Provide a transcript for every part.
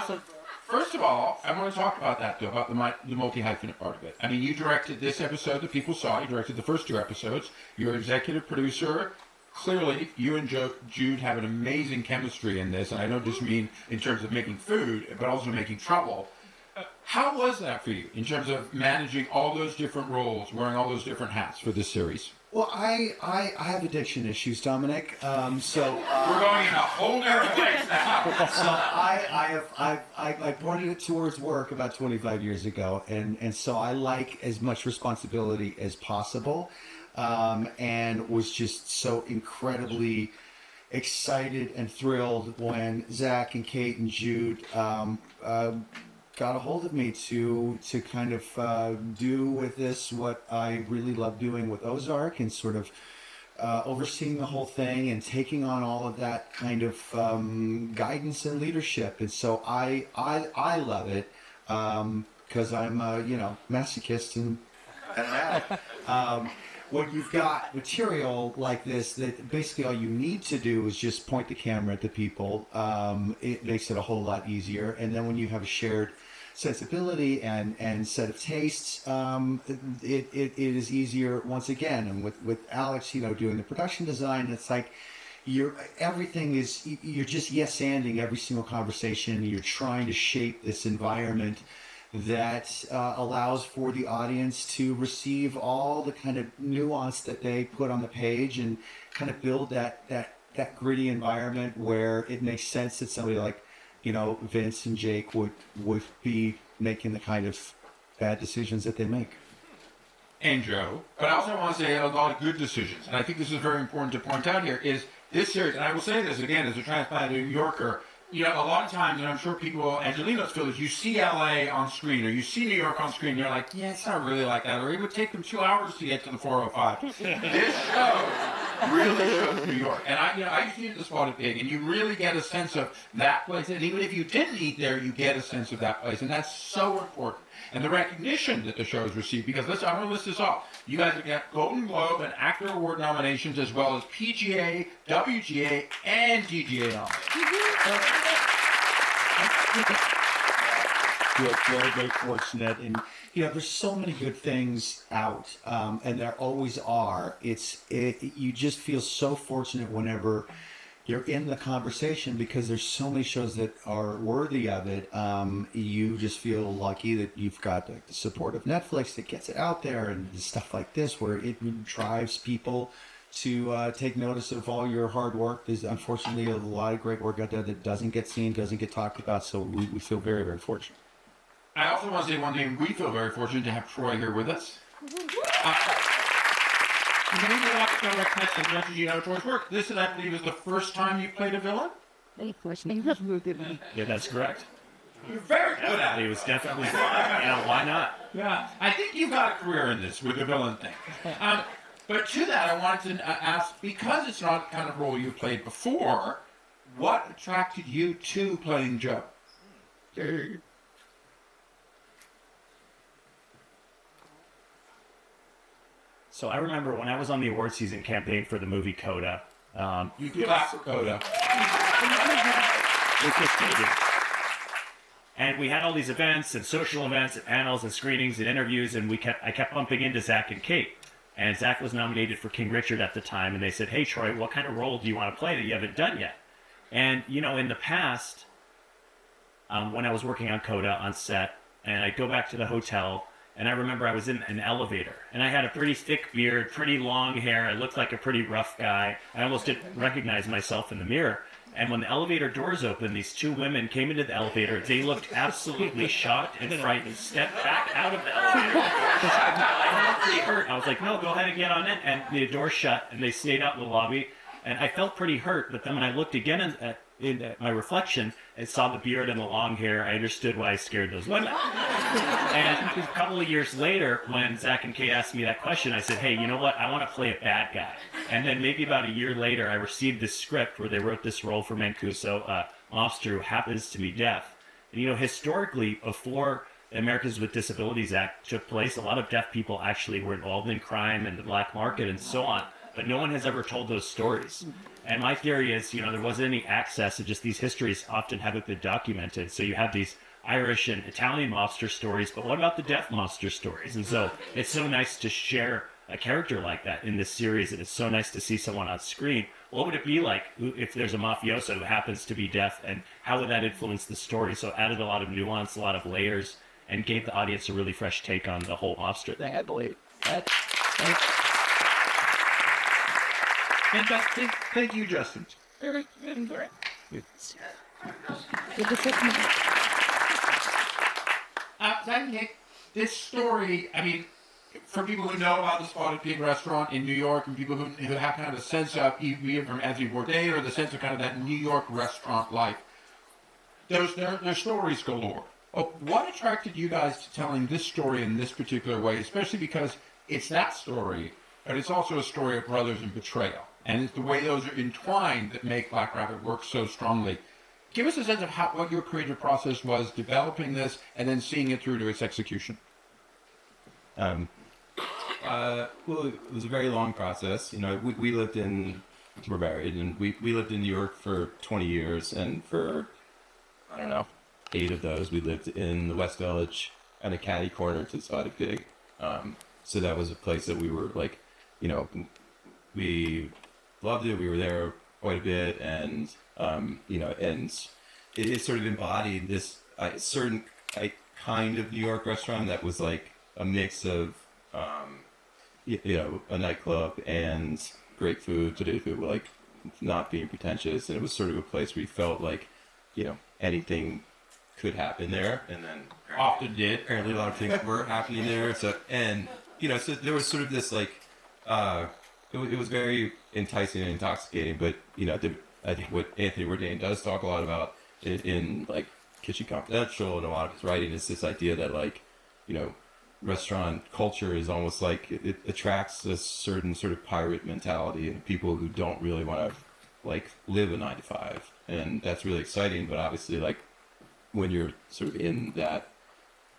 So first of all, I want to talk about that, though, about the multi-hyphenate part of it. I mean, you directed this episode that people saw. You directed the first 2 episodes. You're executive producer. Clearly, you and Jude have an amazing chemistry in this, and I don't just mean in terms of making food, but also making trouble. How was that for you in terms of managing all those different roles, wearing all those different hats for this series? Well, I have addiction issues, Dominic. So we're going in a whole different place now. So I pointed it towards work about 25 years ago, and so I like as much responsibility as possible, and was just so incredibly excited and thrilled when Zach and Kate and Jude got a hold of me to kind of do with this what I really love doing with Ozark, and sort of overseeing the whole thing and taking on all of that kind of guidance and leadership. And so I love it because I'm a masochist and an addict. When you've got material like this, that basically all you need to do is just point the camera at the people, it makes it a whole lot easier. And then when you have a shared sensibility and set of tastes, it is easier once again. And with Alex, doing the production design, it's like you're just yes-anding every single conversation. You're trying to shape this environment that allows for the audience to receive all the kind of nuance that they put on the page, and kind of build that gritty environment where it makes sense that somebody like Vince and Jake would be making the kind of bad decisions that they make. And Joe, but I also want to say a lot of good decisions, and I think this is very important to point out here, is this series, and I will say this again as a transplant New Yorker, a lot of times, and I'm sure people, Angelinos feel this, you see LA on screen, or you see New York on screen, and you're like, yeah, it's not really like that, or it would take them 2 hours to get to the 405. This show really shows New York. And I used to eat at the Spotted Pig, and you really get a sense of that place, and even if you didn't eat there, you get a sense of that place, and that's so important. And the recognition that the show has received, because I'm going to list this off. You guys have got Golden Globe and Actor Award nominations, as well as PGA, WGA, and DGA nominations. You're very fortunate, and there's so many good things out, and there always are. You just feel so fortunate whenever you're in the conversation, because there's so many shows that are worthy of it. You just feel lucky that you've got the support of Netflix that gets it out there, and stuff like this where it drives people to take notice of all your hard work. There's unfortunately a lot of great work out there that doesn't get seen, doesn't get talked about, so we feel very, very fortunate. I also want to say one thing. We feel very fortunate to have Troy here with us. Maybe a lot of direct tests as much as you know Troy's work. This, I believe, is the first time you played a villain? Yeah, that's correct. You're very good at it. He was definitely, why not? Yeah, I think you've got a career in this with the villain thing. But to that, I wanted to ask, because it's not the kind of role you've played before, what attracted you to playing Joe? So I remember when I was on the award season campaign for the movie CODA. You did that for CODA. And we had all these events and social events and panels and screenings and interviews, and I kept bumping into Zach and Kate. And Zach was nominated for King Richard at the time, and they said, hey, Troy, what kind of role do you want to play that you haven't done yet? And, in the past, when I was working on CODA on set, and I'd go back to the hotel, and I remember I was in an elevator, and I had a pretty thick beard, pretty long hair. I looked like a pretty rough guy. I almost didn't recognize myself in the mirror. And when the elevator doors opened, these 2 women came into the elevator. They looked absolutely shocked and frightened, stepped back out of the elevator. I was like, no, go ahead and get on in. And the door shut, and they stayed out in the lobby. And I felt pretty hurt, but then when I looked again in my reflection and saw the beard and the long hair, I understood why I scared those women. And a couple of years later, when Zach and Kate asked me that question, I said, hey, you know what? I want to play a bad guy. And then maybe about a year later, I received this script where they wrote this role for Mancuso, a mobster who happens to be deaf. And, historically, before the Americans with Disabilities Act took place, a lot of deaf people actually were involved in crime and the black market and so on. But no one has ever told those stories. And my theory is, there wasn't any access, and just these histories often haven't been documented. So you have these Irish and Italian mobster stories, but what about the deaf mobster stories? And so it's so nice to share a character like that in this series, and it's so nice to see someone on screen. What would it be like if there's a mafioso who happens to be deaf, and how would that influence the story? So it added a lot of nuance, a lot of layers, and gave the audience a really fresh take on the whole mobster thing, I believe. Fantastic. Thank you, Justin. Nick, this story, I mean, for people who know about the Spotted Pig restaurant in New York, and people who have kind of a sense of, either from Anthony Bourdain or the sense of kind of that New York restaurant life, there's stories galore. What attracted you guys to telling this story in this particular way, especially because it's that story, but it's also a story of brothers and betrayal. And it's the way those are entwined that make Black Rabbit work so strongly. Give us a sense of what your creative process was developing this and then seeing it through to its execution. Well, it was a very long process. We lived we're married, and we lived in New York for 20 years, and for, 8 of those, we lived in the West Village and a catty corner to the Spotted Pig. So that was a place that we were we loved it. We were there quite a bit, and and it sort of embodied this certain kind of New York restaurant that was like a mix of a nightclub and great food, but it like not being pretentious, and it was sort of a place where you felt like anything could happen there, and then Often did. apparently a lot of things were happening there. So so there was sort of this it was very enticing and intoxicating, but I think what Anthony Bourdain does talk a lot about in like Kitchen Confidential and a lot of his writing is this idea that restaurant culture is almost like it attracts a certain sort of pirate mentality and people who don't really want to live a 9 to 5, and that's really exciting. But obviously, when you're sort of in that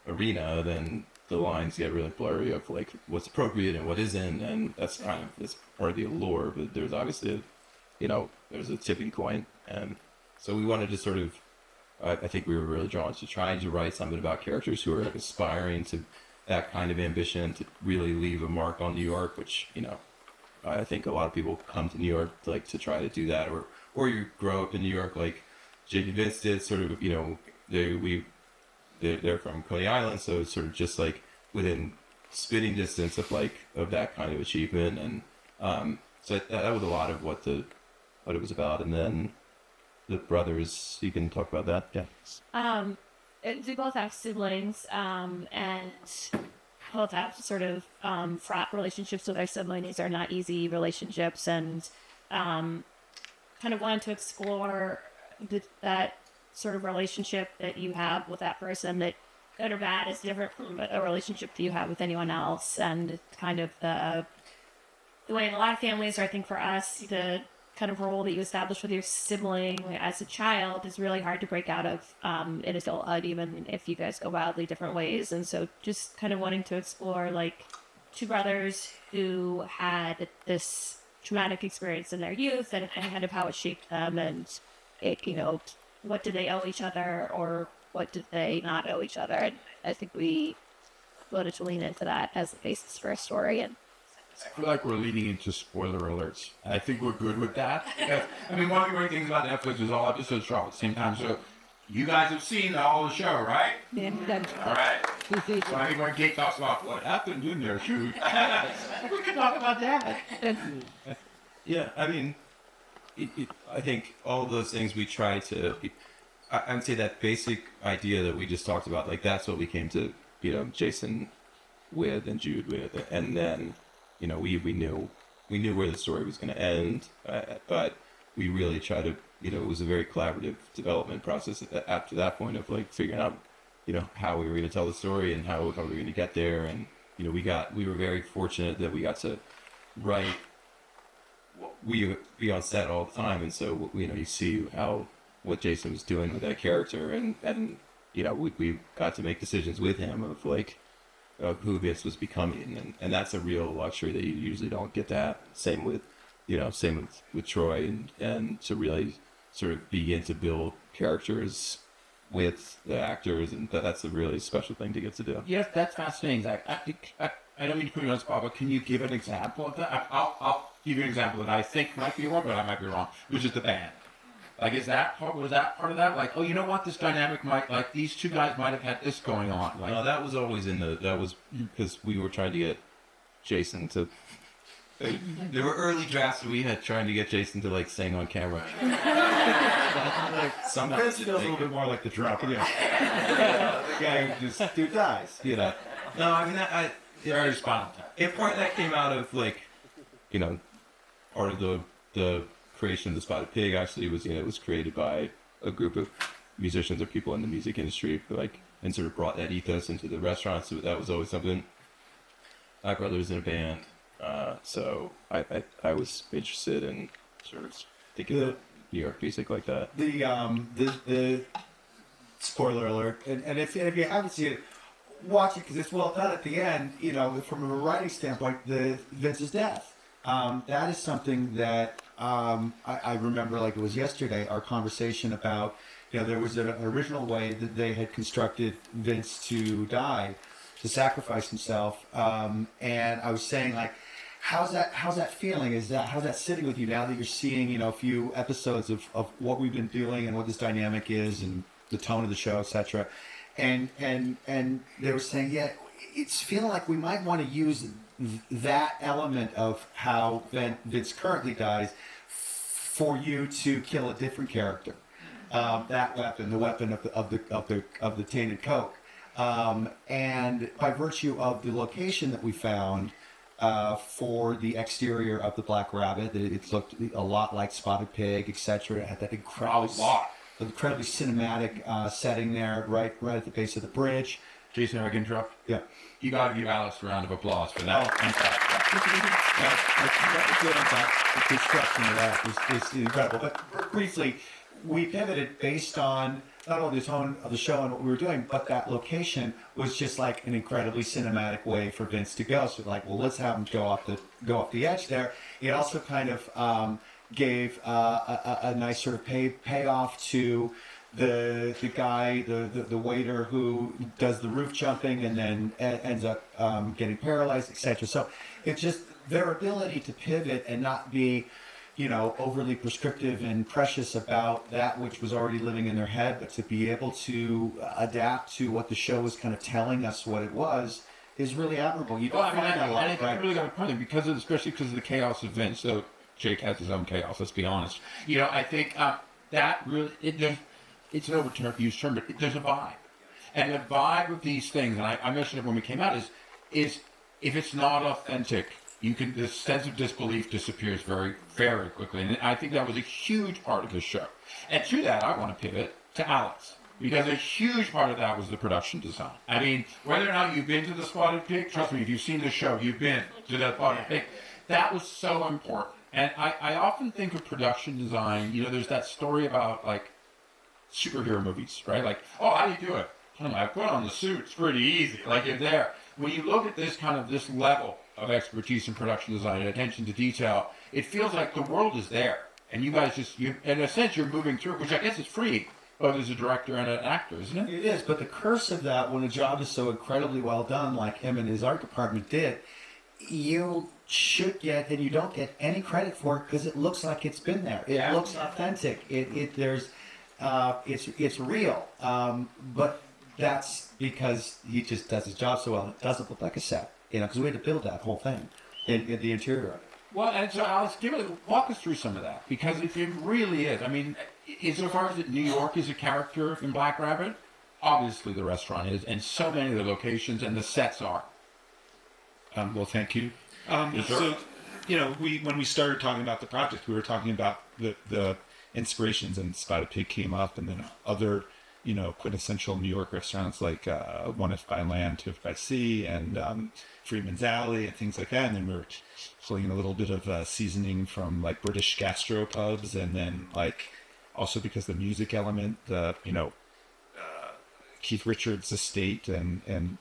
arena, then the lines get really blurry of what's appropriate and what isn't, and that's part of the allure. But there's obviously there's a tipping point, and so we wanted to sort of I think we were really drawn to trying to write something about characters who are aspiring to that kind of ambition to really leave a mark on New York, which I think a lot of people come to New York to try to do that, or you grow up in New York like Jake and Vince did. Sort of they're from Coney Island, so it's sort of just within spitting distance of that kind of achievement, and so that was a lot of what it was about. And then the brothers, you can talk about that. Yeah. We both have siblings, and both have sort of fraught relationships with our siblings. These are not easy relationships, and kind of wanted to explore that sort of relationship that you have with that person, that good or bad is different from a relationship that you have with anyone else, and kind of the way in a lot of families, or I think for us, the kind of role that you establish with your sibling as a child is really hard to break out of in adulthood, even if you guys go wildly different ways. And so just kind of wanting to explore two brothers who had this traumatic experience in their youth, and kind of how it shaped them, and what did they owe each other, or what did they not owe each other. And I think we wanted to lean into that as the basis for a story. And I feel like we're leading into spoiler alerts. And I think we're good with that. One of the great things about Netflix is all episodes drop at the same time. So you guys have seen all the show, right? yeah, All right. So I think when Kate talks about what happened in their shoot, we can talk about that. Yeah, I think all of those things we try to, I would say that basic idea that we just talked about, that's what we came to, Jason with and Jude with, and then, we knew where the story was going to end, but we really tried to, it was a very collaborative development process after that point of figuring out, how we were going to tell the story and how we were going to get there, and we were very fortunate that we got to write. We be on set all the time, and so you see what Jason was doing with that character, and we got to make decisions with him of like who Vince was becoming, and that's a real luxury that you usually don't get that. Same with Troy, and to really sort of begin to build characters with the actors, and that's a really special thing to get to do. Yes, that's fascinating, Zach. I don't mean to put you on the spot, but can you give an example of that? I'll give you an example that I think might be wrong, but I might be wrong, which is the band. Like, was that part of that? Like, oh, you know what? This dynamic might, these two guys might have had this going on. Like, No, that was always that was because we were trying to get Jason to. There were early drafts we had trying to get Jason to like sing on camera. Sometimes it feels a little bit more like the drop. The guy who just dies. No, I mean very spontaneous. part that came out of like, part of the creation of the Spotted Pig actually was it was created by a group of musicians or people in the music industry and sort of brought that ethos into the restaurants. So that was always something. My brother's in a band, so I was interested in sort of thinking of New York music like that. The spoiler alert, and if you haven't seen it, watch it because it's well done at the end. From a writing standpoint, Vince's death. That is something that I remember like it was yesterday. Our conversation about there was an original way that they had constructed Vince to die, to sacrifice himself, and I was saying like, how's that feeling? How's that sitting with you now that you're seeing a few episodes of what we've been doing and what this dynamic is and the tone of the show, etc. And they were saying, yeah, it's feeling like we might want to use that element of how Vince currently dies for you to kill a different character. That weapon, the weapon of the tainted coke, and by virtue of the location that we found for the exterior of the Black Rabbit, it looked a lot like Spotted Pig, etc. At that incredibly cinematic setting there, right at the base of the bridge. Jason, I can interrupt? Yeah. You got to give Alex a round of applause for that. The construction of that is incredible. But briefly, we pivoted based on not only the tone of the show and what we were doing, but that location was just like an incredibly cinematic way for Vince to go. So like, well, let's have him go off the edge there. It also kind of gave a nice sort of payoff to the guy, the waiter who does the roof jumping and then ends up getting paralyzed, etc. So it's just their ability to pivot and not be overly prescriptive and precious about that which was already living in their head, but to be able to adapt to what the show was kind of telling us what it was is really admirable. You don't find that a lot, right? I really got a point there especially because of the chaos of Vince. So Jake has his own chaos. Let's be honest. I think that really it's an overused term, but there's a vibe, and the vibe of these things, and I mentioned it when we came out, is if it's not authentic, the sense of disbelief disappears very, very quickly. And I think that was a huge part of the show. And to that, I want to pivot to Alex, because a huge part of that was the production design. I mean, whether or not you've been to the Spotted Pig, trust me, if you've seen the show, you've been to that Spotted Pig. That was so important. And I often think of production design, there's that story about, like, superhero movies, right? Like, oh, how do you do it? I put on the suit. It's pretty easy. Like, you're there. When you look at this level of expertise in production design and attention to detail, it feels like the world is there. And you guys in a sense, you're moving through it, which I guess is free, both as a director and an actor, isn't it? It is, but the curse of that, when a job is so incredibly well done, like him and his art department did, you should get, and you don't get any credit for it because it looks like it's been there. It looks authentic. It's real. But that's because he just does his job so well. It doesn't look like a set, because we had to build that whole thing in the interior. Well, and so Alex, walk us through some of that, because it really is. I mean, insofar as New York is a character in Black Rabbit, obviously the restaurant is, and so many of the locations and the sets are. Well, thank you. So, when we started talking about the project, we were talking about the inspirations, and Spotted Pig came up, and then other, quintessential New York restaurants like One If by Land, Two If by Sea, and Freeman's Alley, and things like that. And then we were pulling in a little bit of seasoning from like British gastropubs, and then like also because the music element, Keith Richards' estate and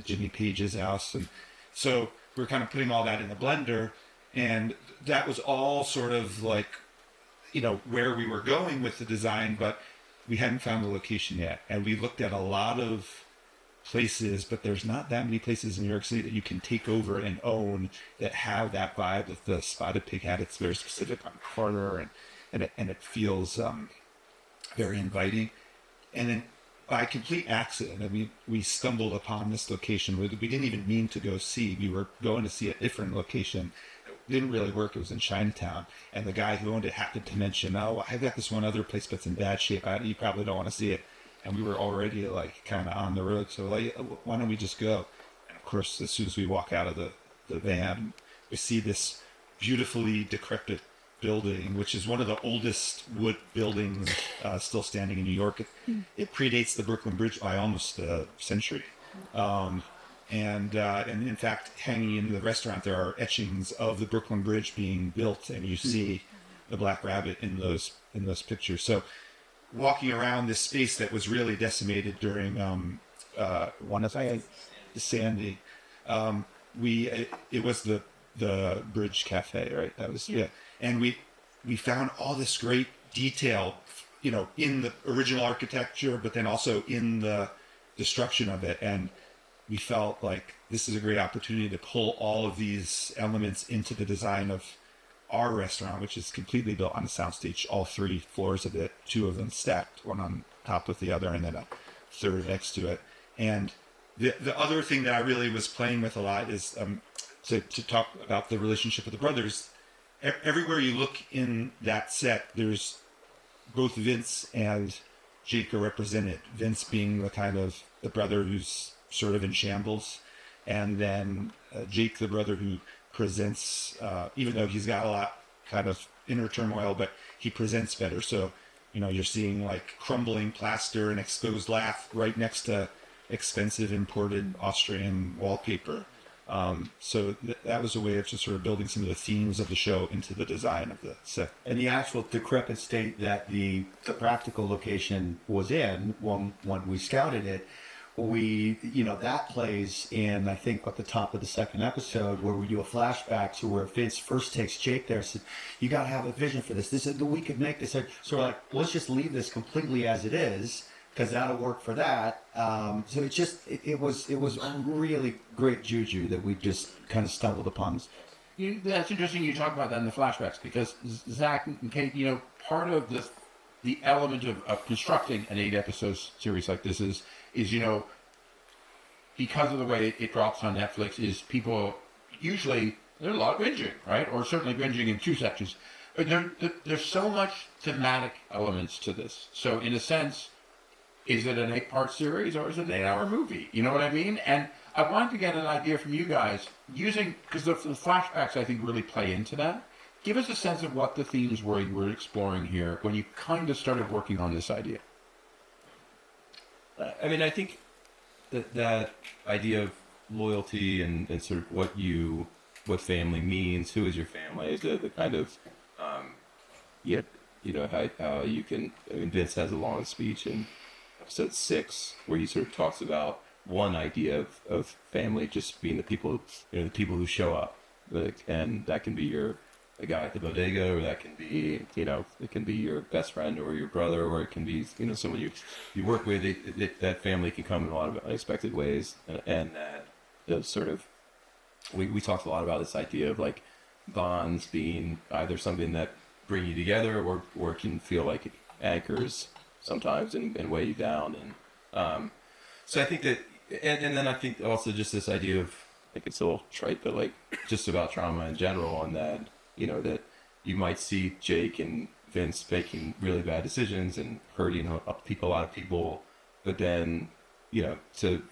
Jimmy Page's house, and so we're kind of putting all that in the blender, and that was all sort of like, where we were going with the design, but we hadn't found the location yet, and we looked at a lot of places, but there's not that many places in New York City that you can take over and own that have that vibe that the Spotted Pig had. It's very specific on the corner, and it feels very inviting. And then by complete accident, we stumbled upon this location. We didn't even mean to go see. We were going to see a different location. It didn't really work. It was in Chinatown, and the guy who owned it happened to mention, "Oh, I've got this one other place that's in bad shape. You probably don't want to see it." And we were already like kind of on the road, so like, why don't we just go? And of course, as soon as we walk out of the van, we see this beautifully decrepit building, which is one of the oldest wood buildings still standing in New York. It predates the Brooklyn Bridge by almost a century. And in fact, hanging in the restaurant, there are etchings of the Brooklyn Bridge being built, and you see the Black Rabbit in those pictures. So, walking around this space that was really decimated during one of Sandy, it was the Bridge Cafe, right? That was and we found all this great detail, in the original architecture, but then also in the destruction of it, and we felt like this is a great opportunity to pull all of these elements into the design of our restaurant, which is completely built on a soundstage, all 3 floors of it, 2 of them stacked, one on top of the other, and then a third next to it. And the other thing that I really was playing with a lot is to talk about the relationship of the brothers. Everywhere you look in that set, there's both Vince and Jake are represented. Vince being the brother who's sort of in shambles, and then Jake, the brother who presents, even though he's got a lot kind of inner turmoil, but he presents better. So, you're seeing like crumbling plaster and exposed lath right next to expensive imported Austrian wallpaper. So that was a way of just sort of building some of the themes of the show into the design of the set. And the actual decrepit state that the practical location was in when we scouted it, that plays in, I think, at the top of the second episode, where we do a flashback to where Vince first takes Jake there and said, "You got to have a vision for this. This is we could make this." So we're like, let's just leave this completely as it is, because that'll work for that. So it was a really great juju that we just kind of stumbled upon. That's interesting you talk about that in the flashbacks, because Zach and Kate, part of the element of constructing an 8-episode series like this is because of the way it drops on Netflix, is people usually, there's a lot of binging, right? Or certainly binging in 2 sections. But there's so much thematic elements to this. So in a sense, is it an 8-part series or is it an 8-hour movie? You know what I mean? And I wanted to get an idea from you guys, because the flashbacks I think really play into that. Give us a sense of what the themes were you were exploring here when you kind of started working on this idea. I mean, I think that idea of loyalty and sort of what family means, who is your family, is the kind of, how you can, Vince has a long speech in episode 6 where he sort of talks about one idea of family just being the people who show up, and that can be a guy at the bodega, or that can be, it can be your best friend or your brother, or it can be, someone you work with. That family can come in a lot of unexpected ways, and that those sort of, we talked a lot about this idea of like bonds being either something that bring you together, or can feel like it anchors sometimes and weigh you down. And so I think that, and then I think also just this idea of, I think it's a little trite, but like just about trauma in general, and that, that you might see Jake and Vince making really bad decisions and hurting a lot of people, but then, to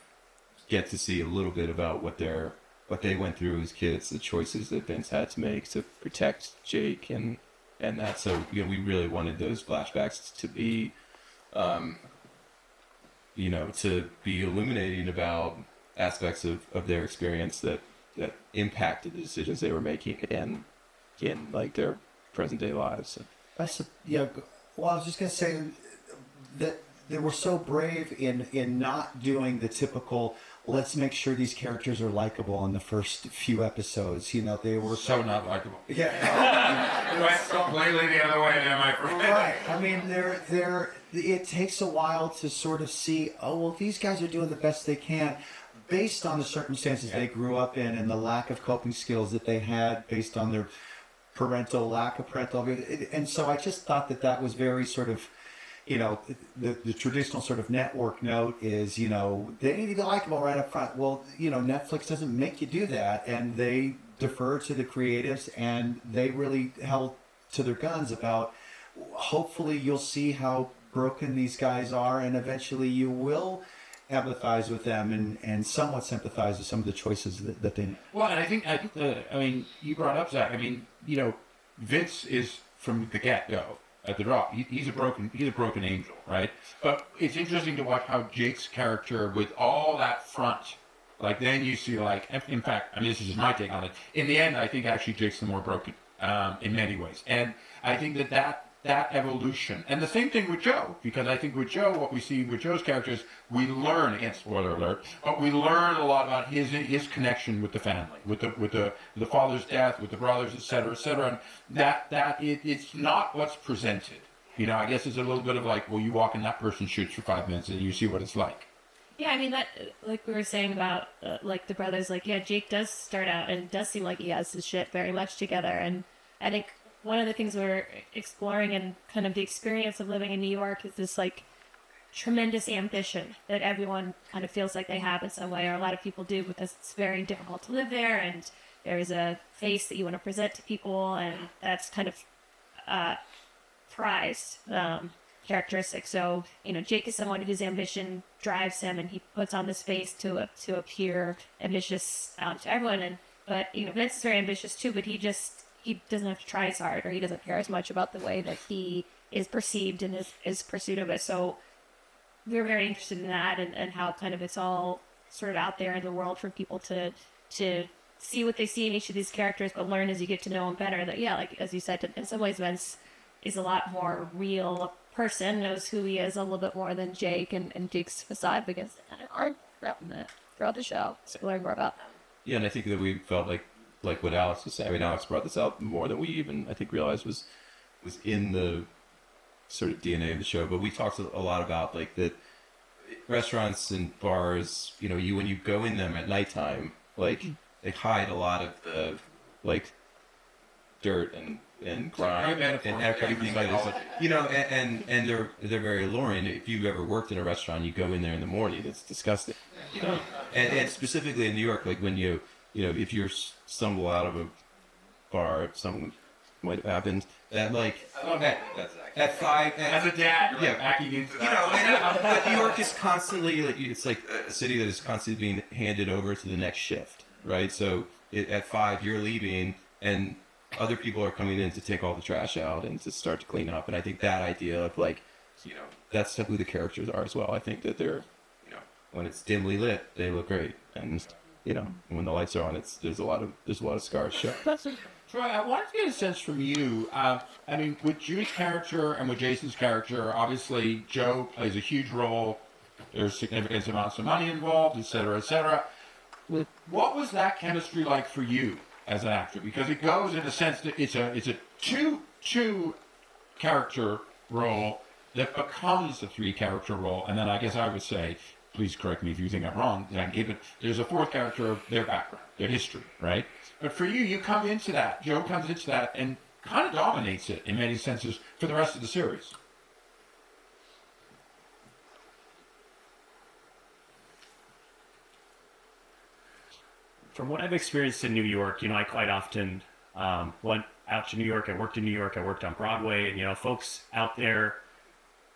get to see a little bit about what they went through as kids, the choices that Vince had to make to protect Jake, and that. So, we really wanted those flashbacks to be, to be illuminating about aspects of their experience that impacted the decisions they were making in like their present day lives. Well, I was just gonna say that they were so brave in not doing the typical. Let's make sure these characters are likable in the first few episodes. You know, they were So not likable. yeah. Went completely the other way there, my friend. Right. I mean, it takes a while to sort of see, oh, well, these guys are doing the best they can based on the circumstances they grew up in and the lack of coping skills that they had based on their lack of parental. And so I just thought that was very sort of, you know, the traditional sort of network note is, you know, they need to be likable right up front. Well, you know, Netflix doesn't make you do that, and they defer to the creatives, and they really held to their guns about, hopefully you'll see how broken these guys are, and eventually you will empathize with them and somewhat sympathize with some of the choices that they make. Well, and I think I mean, you brought up Zach. I mean, you know, Vince is from the get-go at the drop. He's a broken angel, right? But it's interesting to watch how Jake's character, with all that front, like then you see like, in fact, I mean, this is just my take on it. In the end, I think actually Jake's the more broken in many ways, and I think that evolution, and the same thing with Joe, because I think with Joe, what we see with Joe's characters, we learn, again, spoiler alert, but we learn a lot about his connection with the family, with the father's death, with the brothers, et cetera, and it's not what's presented. You know, I guess it's a little bit of like, well, you walk in that person's shoes for 5 minutes and you see what it's like. Yeah, I mean, that, like we were saying about, like, the brothers, like, yeah, Jake does start out and does seem like he has his shit very much together, and I think one of the things we're exploring in kind of the experience of living in New York is this, like, tremendous ambition that everyone kind of feels like they have in some way, or a lot of people do, because it's very difficult to live there, and there's a face that you want to present to people, and that's kind of prized characteristic. So, you know, Jake is someone whose ambition drives him, and he puts on this face to appear ambitious to everyone. But you know, Vince is very ambitious too, but he doesn't have to try as hard, or he doesn't care as much about the way that he is perceived in his pursuit of it. So we're very interested in that, and how kind of it's all sort of out there in the world for people to see what they see in each of these characters, but learn as you get to know them better that, yeah, like as you said, in some ways Vince is a lot more real person, knows who he is a little bit more than Jake and Jake's facade, because they kind of are throughout the show. So learn more about them. Yeah, and I think that we felt like what Alex was saying. I mean, Alex brought this out more than we even, I think, realized was in the sort of DNA of the show. But we talked a lot about like that restaurants and bars, you know, when you go in them at nighttime, like they hide a lot of the like dirt and grime and everything like this. You know, and they're very alluring. If you've ever worked in a restaurant, you go in there in the morning, it's disgusting. You know, and specifically in New York, like when you know, if you stumble out of a bar, something might have happened. That like at 5 As a dad, yeah, backing into that. you know, but New York is constantly like, it's like a city that is constantly being handed over to the next shift, right? So at 5 you're leaving, and other people are coming in to take all the trash out and to start to clean up. And I think that idea of like, you know, that's who the characters are as well. I think that they're, you know, when it's dimly lit, they look great, and you know, when the lights are on, there's a lot of scars show. Troy, I wanted to get a sense from you. I mean, with Jude's character and with Jason's character, obviously Joe plays a huge role. There's significant amounts of money involved, et cetera, et cetera. What was that chemistry like for you as an actor? Because it goes in a sense that it's a two character role that becomes a 3-character role, and then I guess I would say, please correct me if you think I'm wrong, there's a 4th character of their background, their history, right? But for you come into that, Joe comes into that and kind of dominates it in many senses for the rest of the series. From what I've experienced in New York, you know, I quite often went out to New York. I worked in New York. I worked on Broadway, and you know, folks out there,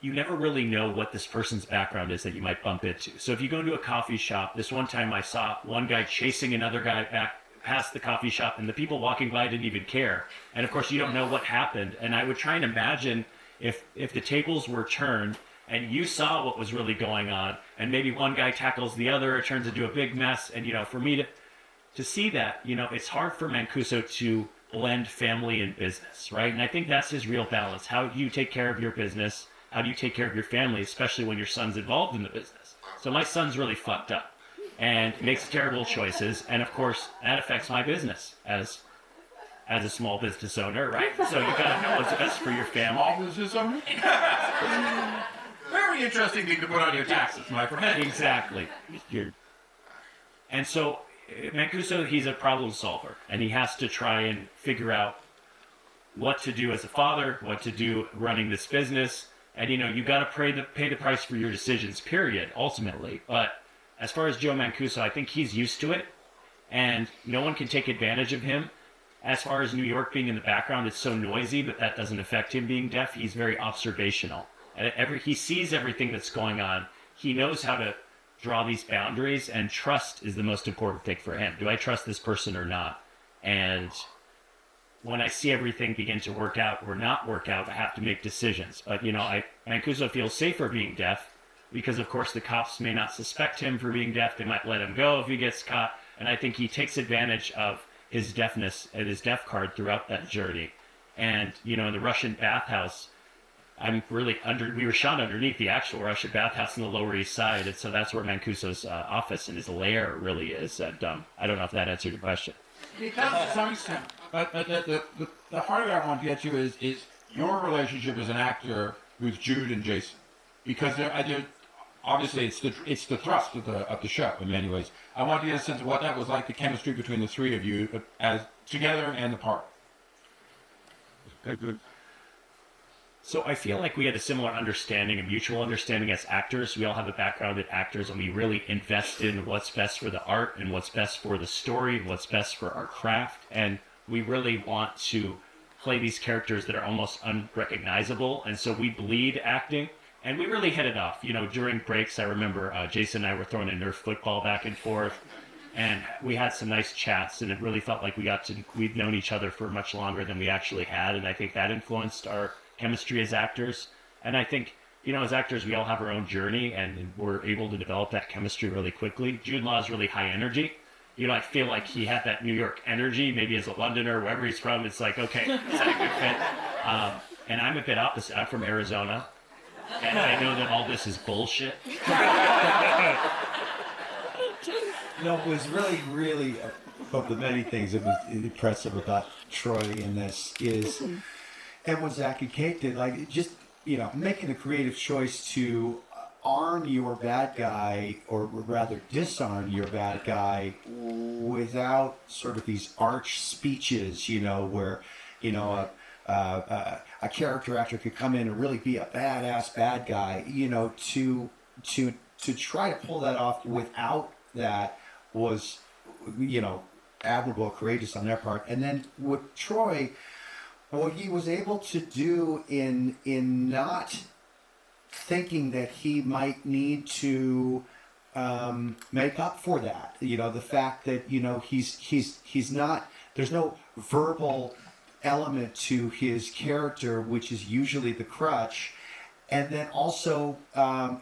you never really know what this person's background is that you might bump into. So if you go into a coffee shop, this one time I saw one guy chasing another guy back past the coffee shop, and the people walking by didn't even care. And of course, you don't know what happened. And I would try and imagine if the tables were turned and you saw what was really going on, and maybe one guy tackles the other, it turns into a big mess. And you know, for me to see that, you know, it's hard for Mancuso to blend family and business, right? And I think that's his real balance. How do you take care of your business? how do you take care of your family, especially when your son's involved in the business? So my son's really fucked up and makes terrible choices, and of course that affects my business as a small business owner, right? So you gotta know what's best for your family. Small business owner? Very interesting thing to put on your taxes, my friend. Exactly. And so Mancuso, he's a problem solver, and he has to try and figure out what to do as a father, what to do running this business, and you got to pay the price for your decisions. Period. Ultimately, but as far as Joe Mancuso, I think he's used to it, and no one can take advantage of him. As far as New York being in the background, it's so noisy, but that doesn't affect him being deaf. He's very observational, and he sees everything that's going on. He knows how to draw these boundaries, and trust is the most important thing for him. Do I trust this person or not? And when I see everything begin to work out or not work out, I have to make decisions. But Mancuso feels safer being deaf because, of course, the cops may not suspect him for being deaf. They might let him go if he gets caught. And I think he takes advantage of his deafness and his deaf card throughout that journey. And in the Russian bathhouse, we were shot underneath the actual Russian bathhouse in the Lower East Side, and so that's where Mancuso's office and his lair really is. And I don't know if that answered your question. It does to some extent. But the heart of it I want to get to is your relationship as an actor with Jude and Jason, because obviously it's the thrust of the show in many ways. I want to get a sense of what that was like, the chemistry between the three of you as together and apart. So I feel like we had a similar understanding, a mutual understanding as actors. We all have a background in actors, and we really invest in what's best for the art and what's best for the story and what's best for our craft. And we really want to play these characters that are almost unrecognizable. And so we bleed acting, and we really hit it off. During breaks, I remember Jason and I were throwing a Nerf football back and forth, and we had some nice chats, and it really felt like we'd known each other for much longer than we actually had. And I think that influenced our chemistry as actors. And I think, as actors, we all have our own journey, and we're able to develop that chemistry really quickly. Jude Law is really high energy. I feel like he had that New York energy, maybe as a Londoner, wherever he's from. It's like, okay, is that a good fit? And I'm a bit opposite. I'm from Arizona, and I know that all this is bullshit. It was really, really, of the many things that was impressive about Troy in this is, and what Zach and Kate did, making a creative choice to arm your bad guy, or rather disarm your bad guy, without sort of these arch speeches, where, a character actor could come in and really be a badass bad guy, to try to pull that off without that was, admirable, courageous on their part. And then with Troy, what he was able to do in not thinking that he might need to make up for that, the fact that he's not, there's no verbal element to his character, which is usually the crutch. And then also,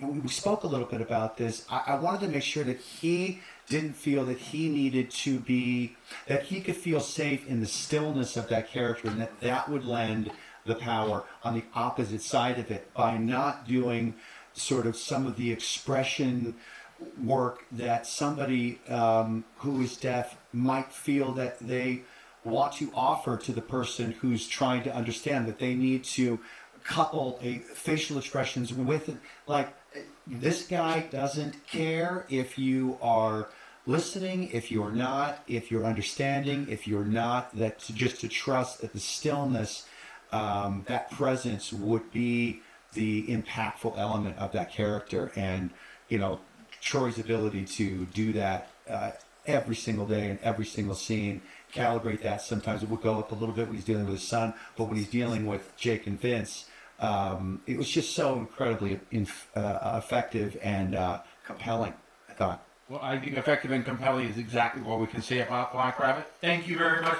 we spoke a little bit about this. I wanted to make sure that he didn't feel that he needed to be, that he could feel safe in the stillness of that character, and that would lend the power on the opposite side of it, by not doing sort of some of the expression work that somebody who is deaf might feel that they want to offer to the person who's trying to understand, that they need to couple facial expressions with it. Like, this guy doesn't care if you are listening, if you're not, if you're understanding, if you're not, that just to trust that the stillness, that presence would be the impactful element of that character. And, Troy's ability to do that every single day in every single scene, calibrate that. Sometimes it would go up a little bit when he's dealing with his son, but when he's dealing with Jake and Vince, it was just so incredibly effective and compelling, I thought. Well, I think effective and compelling is exactly what we can say about Black Rabbit. Thank you very much.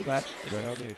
Thank you.